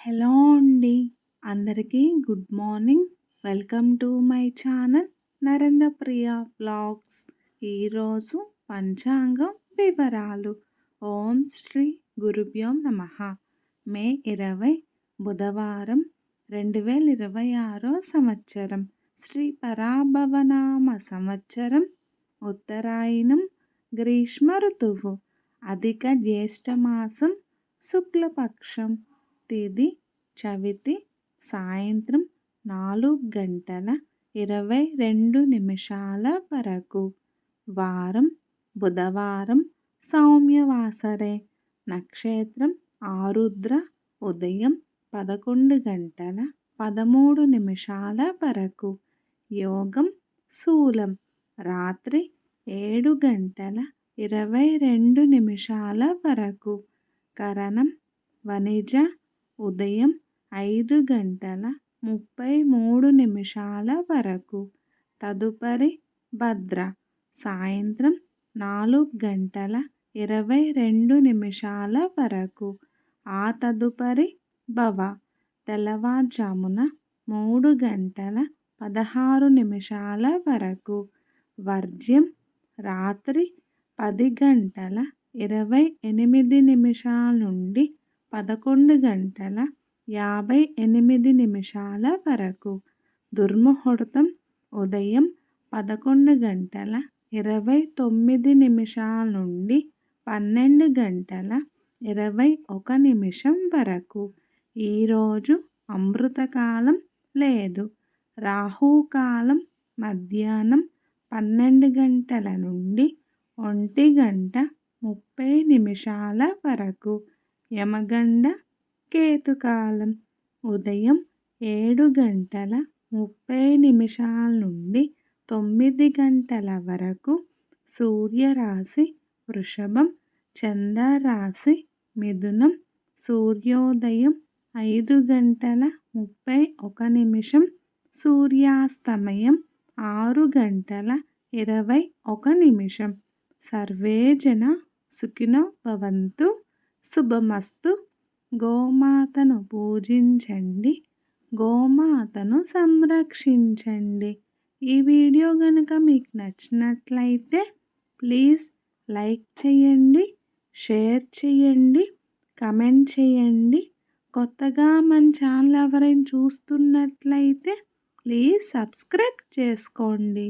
Hello అండి. అందరికీ good morning. Welcome to my channel Narendra Priya vlogs. ఈరోజు పంచాంగం వివరాలు. ఓం శ్రీ గురుభ్యో నమః. మే 20 బుధవారం 2026 సంవత్సరం. శ్రీ పరాభవనామ సంవత్సరం. ఉత్తరాయణం. గ్రీష్మ ఋతువు. అధిక జ్యేష్ఠమాసం. శుక్లపక్షం. తేదీ చవితి. సాయంత్రం 4:22 వరకు. వారం బుధవారం. సౌమ్యవాసరే. నక్షత్రం ఆరుద్ర. ఉదయం 11:13 వరకు. యోగం శూలం. రాత్రి 7:22 వరకు. కరణం వనిజ. ఉదయం 5:33 వరకు. తదుపరి భద్ర. సాయంత్రం 4:22 వరకు. ఆ తదుపరి భవ. తెల్లవారుజామున 3:16 వరకు. వర్జ్యం రాత్రి 10:28 నుండి 11:58 వరకు. దుర్ముహూర్తం ఉదయం 11:29 నుండి 12:21 వరకు. ఈరోజు అమృతకాలం లేదు. రాహుకాలం మధ్యాహ్నం 12 నుండి 1:30 వరకు. యమగండ కేతుకాలం ఉదయం 7:30 నుండి 9 వరకు. సూర్యరాశి వృషభం. చంద్రరాశి మిథునం. సూర్యోదయం 5:31. సూర్యాస్తమయం 6:21. సర్వే జన సుఖినో భవంతు. శుభమస్తు. గోమాతను పూజించండి. గోమాతను సంరక్షించండి. ఈ వీడియో కనుక మీకు నచ్చినట్లయితే ప్లీజ్ లైక్ చేయండి, షేర్ చేయండి, కమెంట్ చేయండి. కొత్తగా మన ఛానల్ ఎవరైనా చూస్తున్నట్లయితే ప్లీజ్ సబ్స్క్రైబ్ చేసుకోండి.